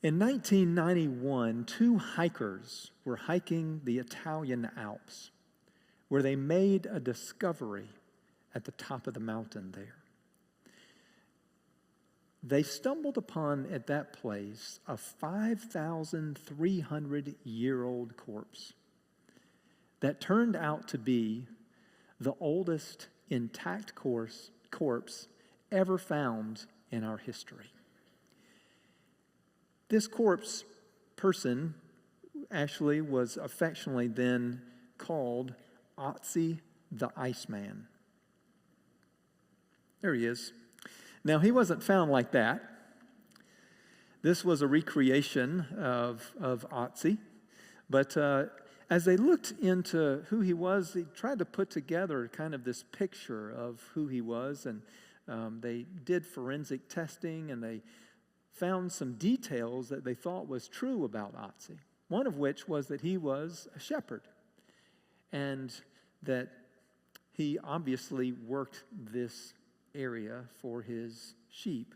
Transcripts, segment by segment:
In 1991, two hikers were hiking the Italian Alps, where they made a discovery at the top of the mountain there. They stumbled upon at that place a 5,300-year-old corpse that turned out to be the oldest intact corpse ever found in our history. This corpse person actually was affectionately then called Otzi the Iceman. There he is. Now, he wasn't found like that. This was a recreation of Otzi. But as they looked into who he was, they tried to put together kind of this picture of who he was. And they did forensic testing, and they found some details that they thought was true about Otzi. One of which was that he was a shepherd, and that he obviously worked this area for his sheep.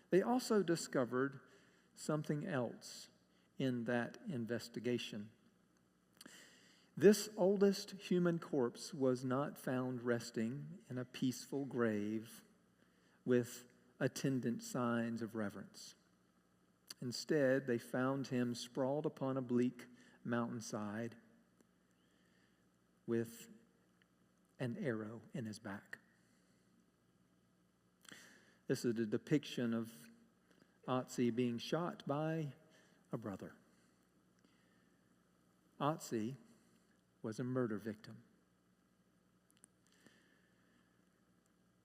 They also discovered something else in that investigation. This oldest human corpse was not found resting in a peaceful grave with attendant signs of reverence. Instead, they found him sprawled upon a bleak mountainside with an arrow in his back. This is a depiction of Otzi being shot by a brother. Otzi was a murder victim.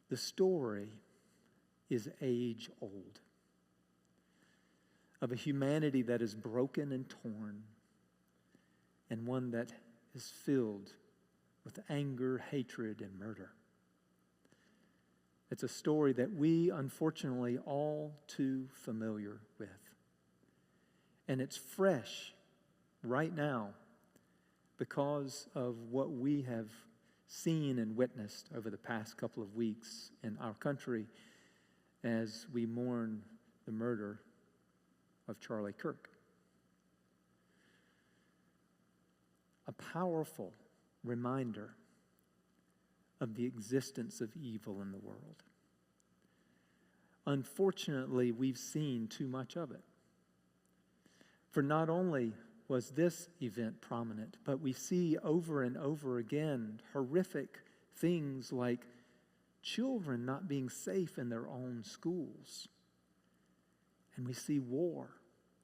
The story is age old, of a humanity that is broken and torn, and one that is filled with anger, hatred, and murder. It's a story that we, unfortunately, all too familiar with. And it's fresh right now because of what we have seen and witnessed over the past couple of weeks in our country as we mourn the murder of Charlie Kirk. A powerful reminder of the existence of evil in the world. Unfortunately, we've seen too much of it. For not only was this event prominent, but we see over and over again horrific things like children not being safe in their own schools. And we see war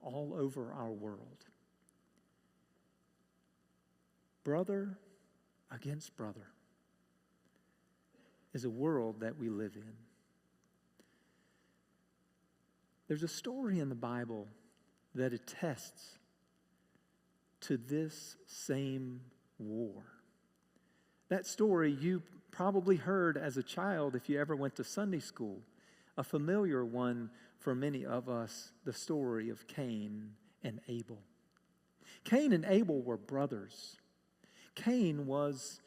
all over our world. Brother against brother is a world that we live in. There's a story in the Bible that attests to this same war. That story you probably heard as a child if you ever went to Sunday school. A familiar one for many of us, the story of Cain and Abel. Cain and Abel were brothers. Cain was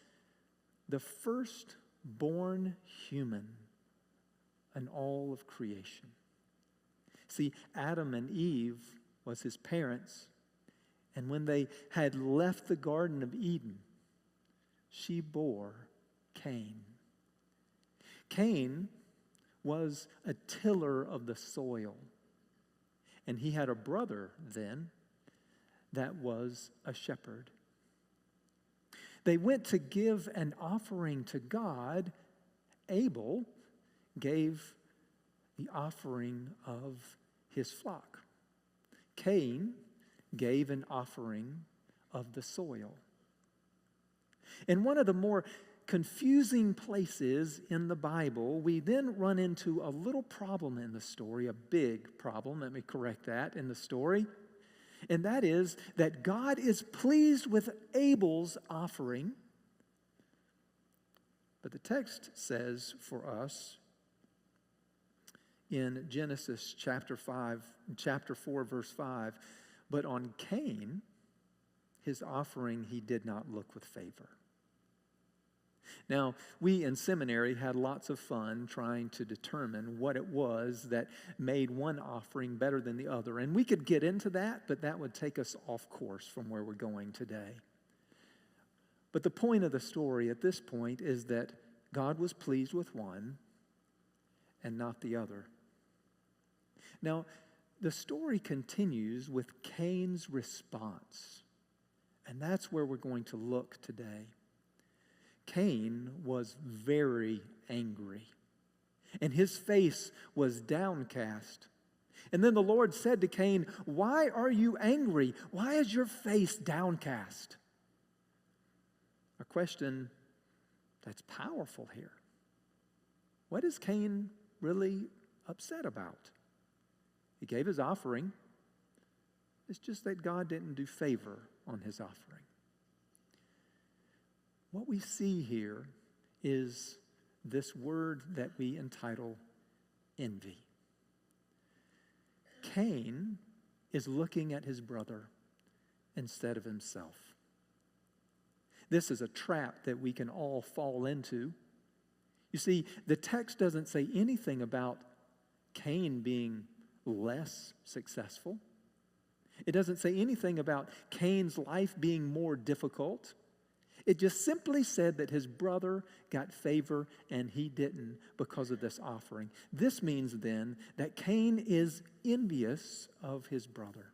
the firstborn human in all of creation. See, Adam and Eve was his parents, and when they had left the Garden of Eden, she bore Cain. Cain was a tiller of the soil, and he had a brother then that was a shepherd. They went to give an offering to God. Abel gave the offering of his flock. Cain gave an offering of the soil. In one of the more confusing places in the Bible, we then run into a little problem in the story, a big problem, let me correct that, in the story. And that is that God is pleased with Abel's offering. But the text says for us in Genesis chapter 4, verse 5, but on Cain, his offering he did not look with favor. Now, we in seminary had lots of fun trying to determine what it was that made one offering better than the other. And we could get into that, but that would take us off course from where we're going today. But the point of the story at this point is that God was pleased with one and not the other. Now, the story continues with Cain's response, and that's where we're going to look today. Cain was very angry, and his face was downcast. And then the Lord said to Cain, "Why are you angry? Why is your face downcast?" A question that's powerful here. What is Cain really upset about? He gave his offering. It's just that God didn't do favor on his offering. What we see here is this word that we entitle envy. Cain is looking at his brother instead of himself. This is a trap that we can all fall into. You see, the text doesn't say anything about Cain being less successful. It doesn't say anything about Cain's life being more difficult. It just simply said that his brother got favor and he didn't because of this offering. This means then that Cain is envious of his brother.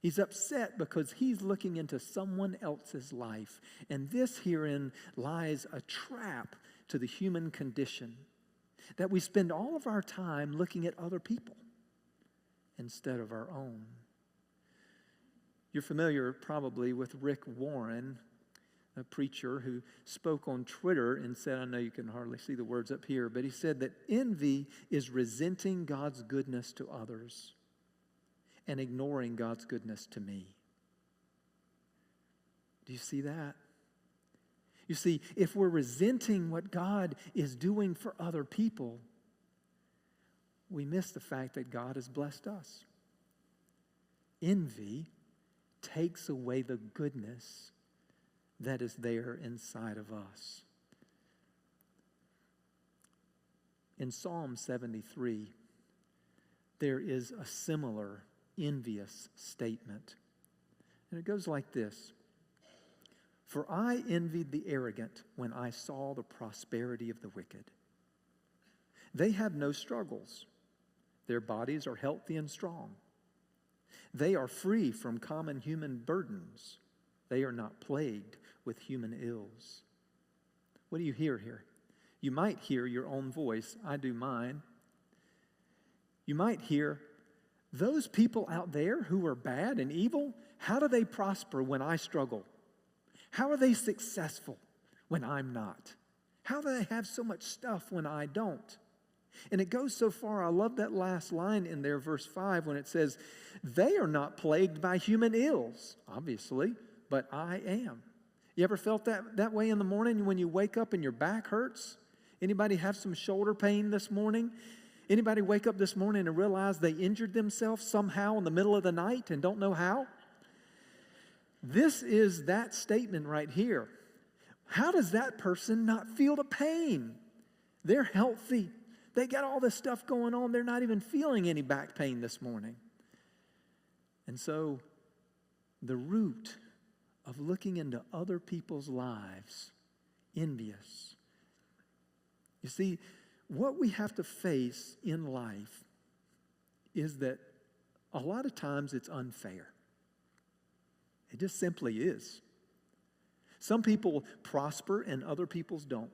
He's upset because he's looking into someone else's life. And this herein lies a trap to the human condition, that we spend all of our time looking at other people instead of our own. You're familiar probably with Rick Warren, a preacher who spoke on Twitter and said, I know you can hardly see the words up here, but he said that envy is resenting God's goodness to others and ignoring God's goodness to me. Do you see that? You see, if we're resenting what God is doing for other people, we miss the fact that God has blessed us. Envy takes away the goodness that is there inside of us. In Psalm 73, there is a similar envious statement. And it goes like this: "For I envied the arrogant when I saw the prosperity of the wicked. They have no struggles. Their bodies are healthy and strong. They are free from common human burdens. They are not plagued with human ills." What do you hear here? You might hear your own voice. I do mine. You might hear, those people out there who are bad and evil, how do they prosper when I struggle? How are they successful when I'm not? How do they have so much stuff when I don't? And it goes so far, I love that last line in there, verse 5, when it says, they are not plagued by human ills, obviously, but I am. You ever felt that way in the morning when you wake up and your back hurts? Anybody have some shoulder pain this morning? Anybody wake up this morning and realize they injured themselves somehow in the middle of the night and don't know how? This is that statement right here. How does that person not feel the pain? They're healthy. They got all this stuff going on. They're not even feeling any back pain this morning. And so the root of looking into other people's lives, envious. You see, what we have to face in life is that a lot of times it's unfair. It just simply is. Some people prosper and other people's don't.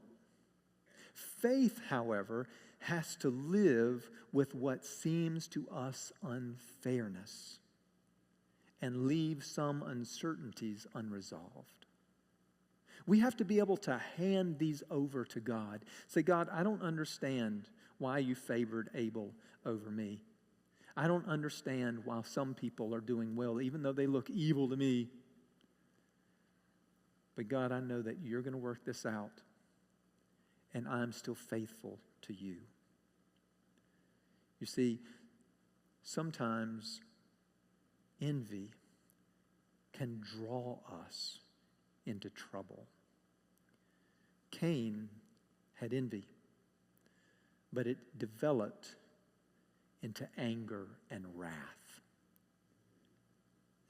Faith, however, has to live with what seems to us unfairness and leave some uncertainties unresolved. We have to be able to hand these over to God. Say, God, I don't understand why you favored Abel over me. I don't understand why some people are doing well, even though they look evil to me. But God, I know that you're going to work this out, and I'm still faithful to you. You see, sometimes envy can draw us into trouble. Cain had envy, but it developed into anger and wrath.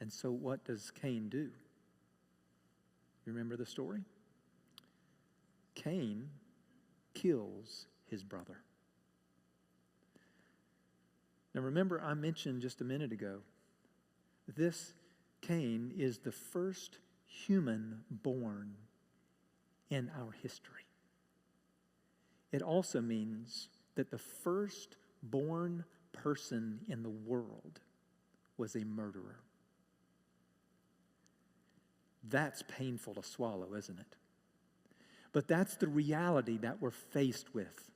And so what does Cain do? You remember the story? Cain kills his brother. Now remember, I mentioned just a minute ago, this Cain is the first human born in our history. It also means that the first born person in the world was a murderer. That's painful to swallow, isn't it? But that's the reality that we're faced with.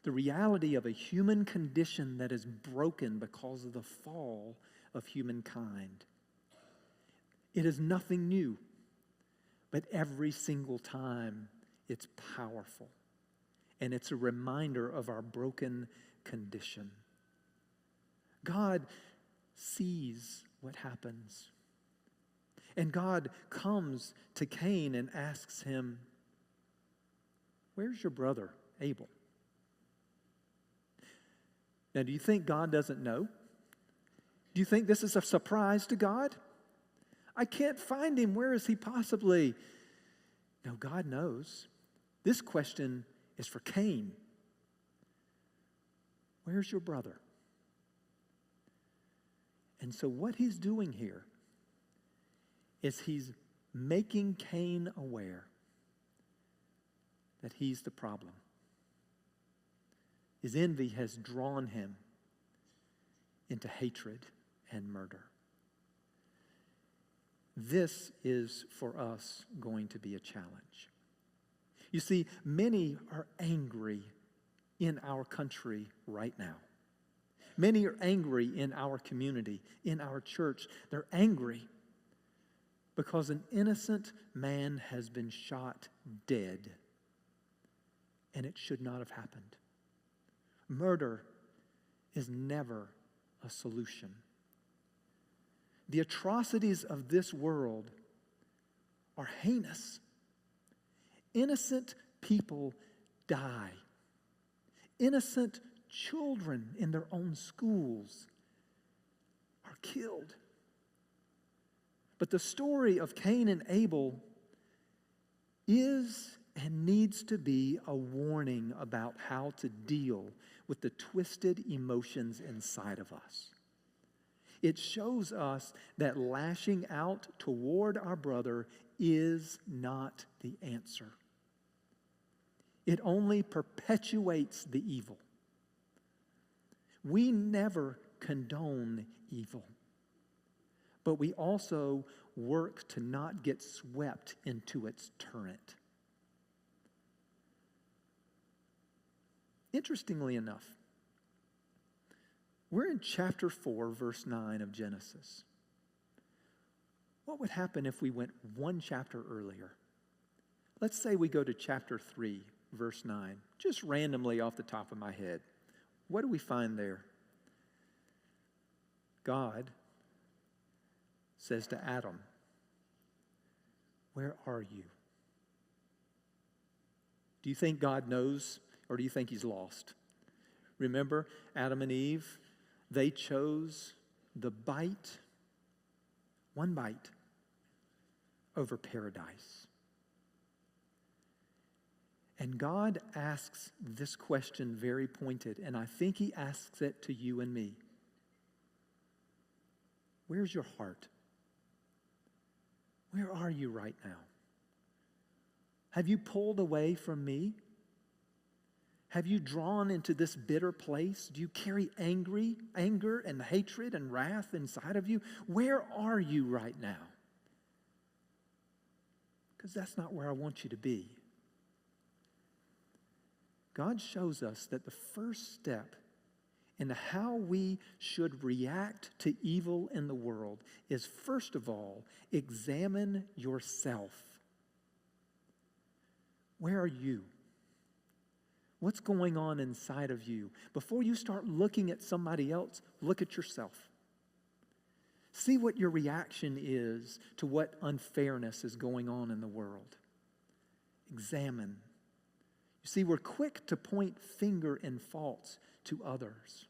The reality of a human condition that is broken because of the fall of humankind. It is nothing new, but every single time it's powerful. And it's a reminder of our broken condition. God sees what happens. And God comes to Cain and asks him, "Where's your brother, Abel?" Now, do you think God doesn't know? Do you think this is a surprise to God? I can't find him. Where is he possibly? No, God knows. This question is for Cain. Where's your brother? And so what he's doing here is he's making Cain aware that he's the problem. His envy has drawn him into hatred and murder. This is for us going to be a challenge. You see, many are angry in our country right now. Many are angry in our community, in our church. They're angry because an innocent man has been shot dead, and it should not have happened. Murder is never a solution. The atrocities of this world are heinous. Innocent people die. Innocent children in their own schools are killed. But the story of Cain and Abel is and needs to be a warning about how to deal with the twisted emotions inside of us. It shows us that lashing out toward our brother is not the answer. It only perpetuates the evil. We never condone evil, but we also work to not get swept into its torrent. Interestingly enough, we're in chapter 4, verse 9 of Genesis. What would happen if we went one chapter earlier? Let's say we go to chapter 3, verse 9, just randomly off the top of my head. What do we find there? God says to Adam, "Where are you?" Do you think God knows, or do you think he's lost? Remember, Adam and Eve, they chose the bite, one bite, over paradise. And God asks this question very pointed, and I think he asks it to you and me. Where's your heart? Where are you right now? Have you pulled away from me? Have you drawn into this bitter place? Do you carry anger and hatred and wrath inside of you? Where are you right now? Because that's not where I want you to be. God shows us that the first step in how we should react to evil in the world is, first of all, examine yourself. Where are you? What's going on inside of you? Before you start looking at somebody else, look at yourself. See what your reaction is to what unfairness is going on in the world. examine. You see, we're quick to point finger and faults to others.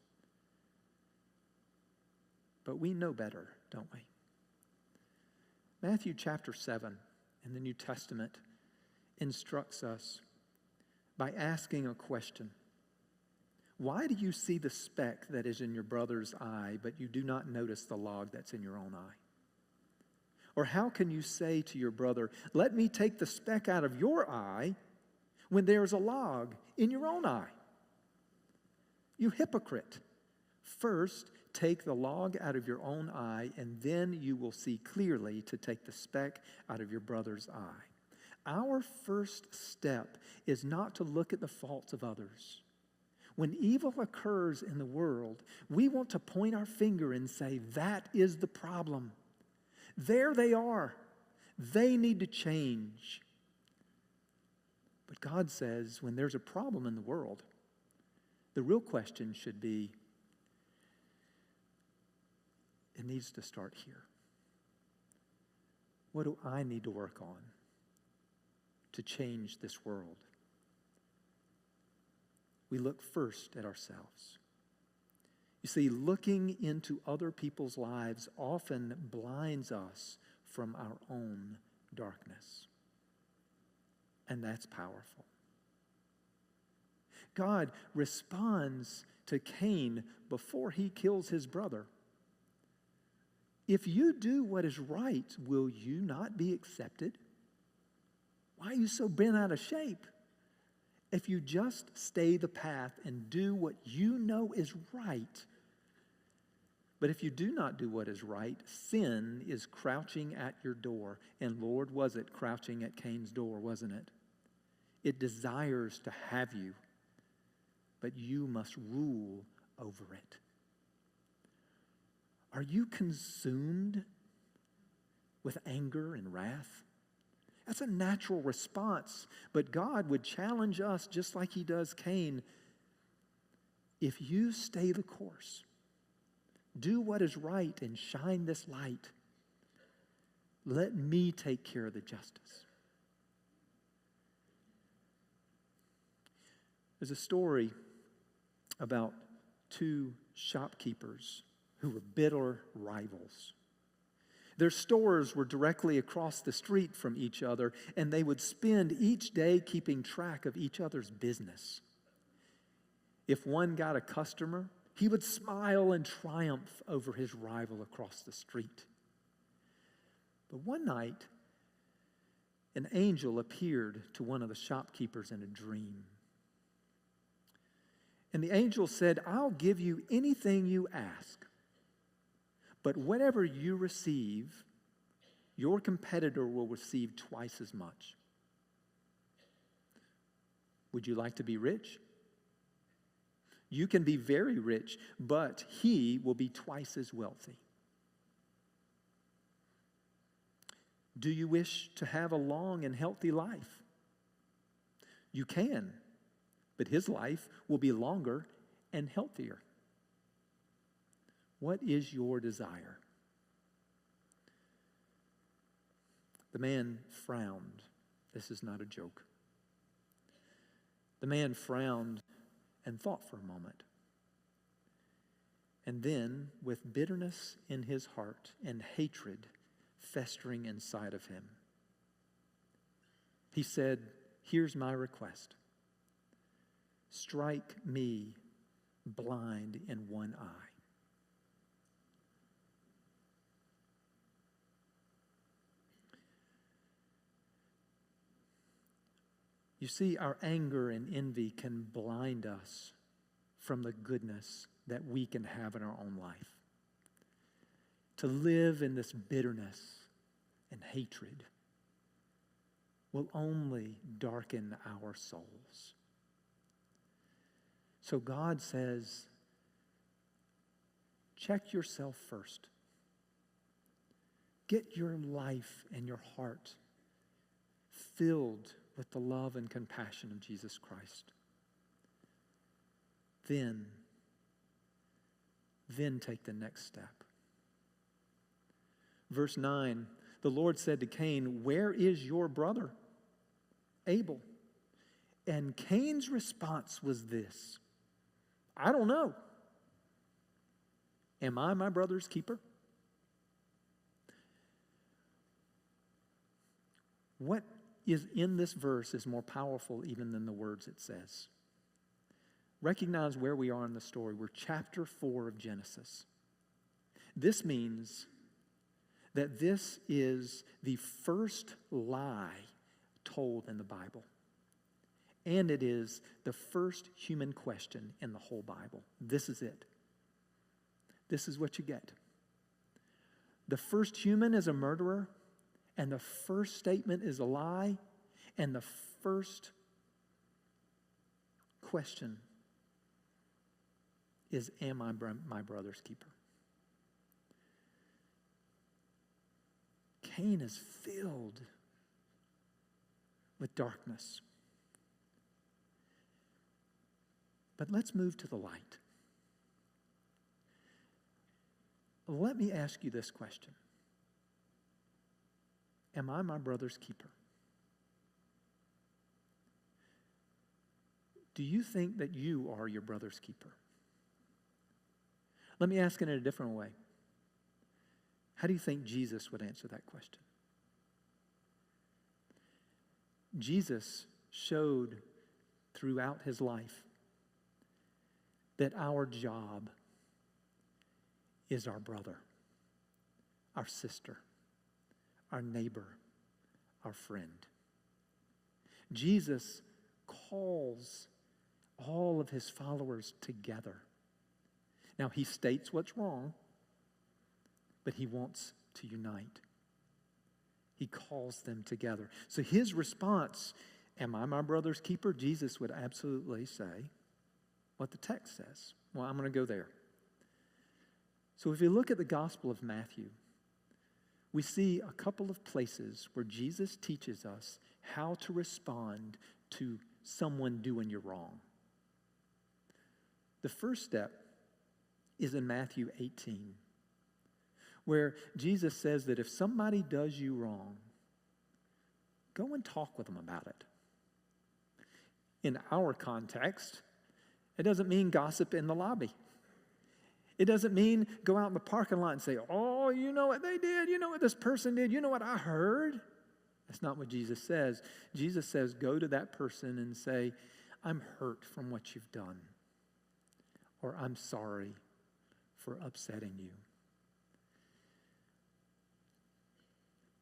But we know better, don't we? Matthew chapter 7 in the New Testament instructs us by asking a question. Why do you see the speck that is in your brother's eye, but you do not notice the log that's in your own eye? Or how can you say to your brother, let me take the speck out of your eye, when there is a log in your own eye? You hypocrite. First, take the log out of your own eye, and then you will see clearly to take the speck out of your brother's eye. Our first step is not to look at the faults of others. When evil occurs in the world, we want to point our finger and say, that is the problem. There they are. They need to change. But God says, when there's a problem in the world, the real question should be, it needs to start here. What do I need to work on to change this world? We look first at ourselves. You see, looking into other people's lives often blinds us from our own darkness. And that's powerful. God responds to Cain before he kills his brother. If you do what is right, will you not be accepted? Why are you so bent out of shape? If you just stay the path and do what you know is right. But if you do not do what is right, sin is crouching at your door. And Lord, was it crouching at Cain's door, wasn't it? It desires to have you, but you must rule over it. Are you consumed with anger and wrath? That's a natural response, but God would challenge us just like he does Cain. If you stay the course, do what is right and shine this light, let me take care of the justice. There's a story about two shopkeepers who were bitter rivals. Their stores were directly across the street from each other, and they would spend each day keeping track of each other's business. If one got a customer, he would smile and triumph over his rival across the street. But one night, an angel appeared to one of the shopkeepers in a dream. And the angel said, I'll give you anything you ask. But whatever you receive, your competitor will receive twice as much. Would you like to be rich? You can be very rich, but he will be twice as wealthy. Do you wish to have a long and healthy life? You can, but his life will be longer and healthier. What is your desire? The man frowned. This is not a joke. The man frowned and thought for a moment. And then, with bitterness in his heart and hatred festering inside of him, he said, here's my request. Strike me blind in one eye. You see, our anger and envy can blind us from the goodness that we can have in our own life. To live in this bitterness and hatred will only darken our souls. So God says, check yourself first. Get your life and your heart filled with the love and compassion of Jesus Christ. Then take the next step. Verse 9, the Lord said to Cain, where is your brother? Abel. And Cain's response was this: I don't know. Am I my brother's keeper? What is in this verse is more powerful even than the words it says. Recognize where we are in the story. We're chapter 4 of Genesis. This means that this is the first lie told in the Bible. And it is the first human question in the whole Bible. This is it. This is what you get. The first human is a murderer, and the first statement is a lie, and the first question is, am I my brother's keeper? Cain is filled with darkness. But let's move to the light. Let me ask you this question. Am I my brother's keeper? Do you think that you are your brother's keeper? Let me ask it in a different way. How do you think Jesus would answer that question? Jesus showed throughout his life that our job is our brother, our sister, our neighbor, our friend. Jesus calls all of his followers together. Now, he states what's wrong, but he wants to unite. He calls them together. So his response, am I my brother's keeper? Jesus would absolutely say what the text says. Well, I'm going to go there. So if you look at the Gospel of Matthew, we see a couple of places where Jesus teaches us how to respond to someone doing you wrong. The first step is in Matthew 18, where Jesus says that if somebody does you wrong, go and talk with them about it. In our context, it doesn't mean gossip in the lobby. It doesn't mean go out in the parking lot and say, oh, you know what they did, you know what this person did, you know what I heard. That's not what Jesus says. Jesus says, go to that person and say, I'm hurt from what you've done, or I'm sorry for upsetting you.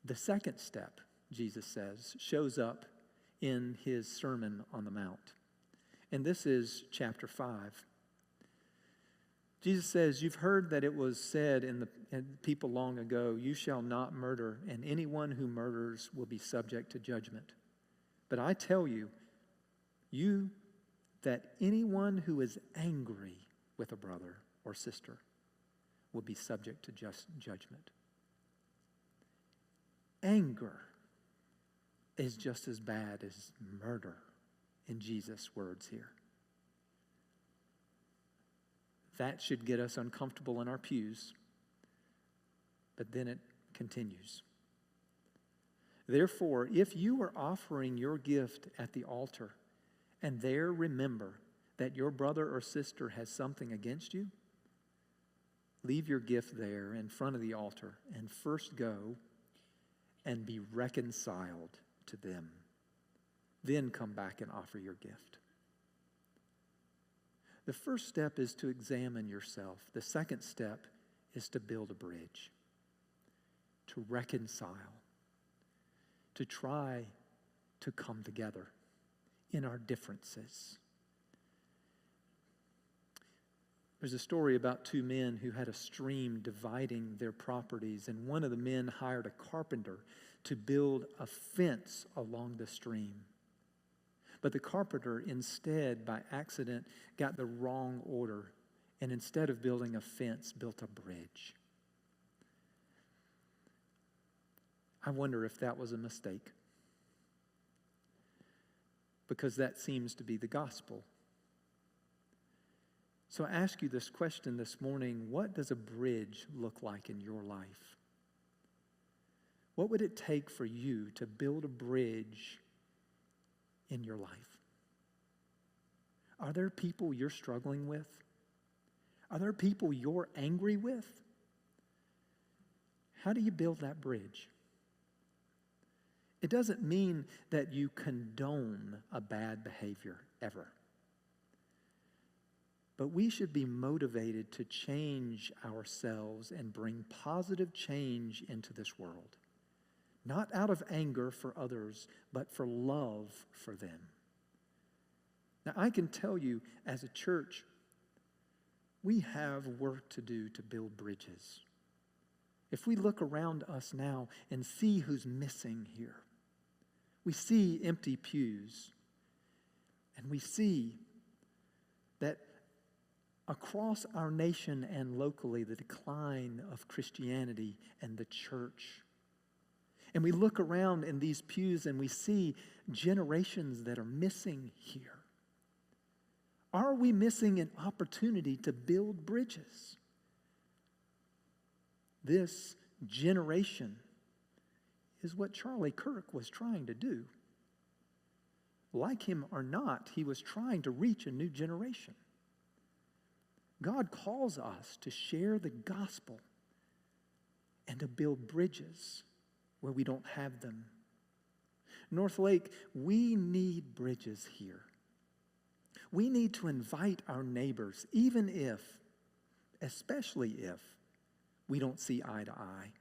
The second step, Jesus says, shows up in his Sermon on the Mount. And this is chapter 5. Jesus says, you've heard that it was said in people long ago, you shall not murder, and anyone who murders will be subject to judgment. But I tell you, that anyone who is angry with a brother or sister will be subject to just judgment. Anger is just as bad as murder in Jesus' words here. That should get us uncomfortable in our pews, but then it continues. Therefore, if you are offering your gift at the altar and there remember that your brother or sister has something against you, leave your gift there in front of the altar and first go and be reconciled to them. Then come back and offer your gift. The first step is to examine yourself. The second step is to build a bridge, to reconcile, to try to come together in our differences. There's a story about two men who had a stream dividing their properties, and one of the men hired a carpenter to build a fence along the stream. But the carpenter instead, by accident, got the wrong order, and instead of building a fence, built a bridge. I wonder if that was a mistake, because that seems to be the gospel. So I ask you this question this morning: what does a bridge look like in your life? What would it take for you to build a bridge in your life? Are there people you're struggling with? Are there people you're angry with? How do you build that bridge? It doesn't mean that you condone a bad behavior ever. But we should be motivated to change ourselves and bring positive change into this world. Not out of anger for others, but for love for them. Now, I can tell you, as a church, we have work to do to build bridges. If we look around us now and see who's missing here, we see empty pews, and we see that across our nation and locally, the decline of Christianity and the church. And we look around in these pews and we see generations that are missing here. Are we missing an opportunity to build bridges? This generation is what Charlie Kirk was trying to do. Like him or not, he was trying to reach a new generation. God calls us to share the gospel and to build bridges where we don't have them. North Lake, we need bridges here. We need to invite our neighbors, even if, especially if, we don't see eye to eye.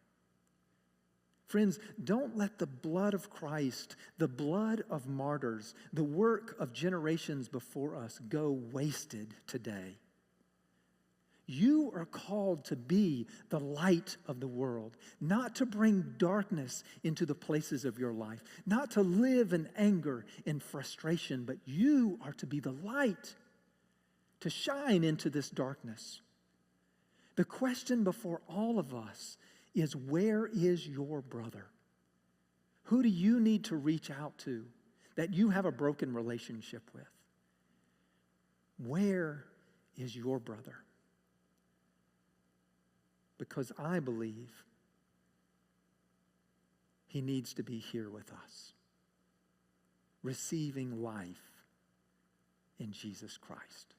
Friends, don't let the blood of Christ, the blood of martyrs, the work of generations before us go wasted today. You are called to be the light of the world, not to bring darkness into the places of your life, not to live in anger and frustration, but you are to be the light, to shine into this darkness. The question before all of us is, where is your brother? Who do you need to reach out to that you have a broken relationship with? Where is your brother? Because I believe he needs to be here with us, receiving life in Jesus Christ.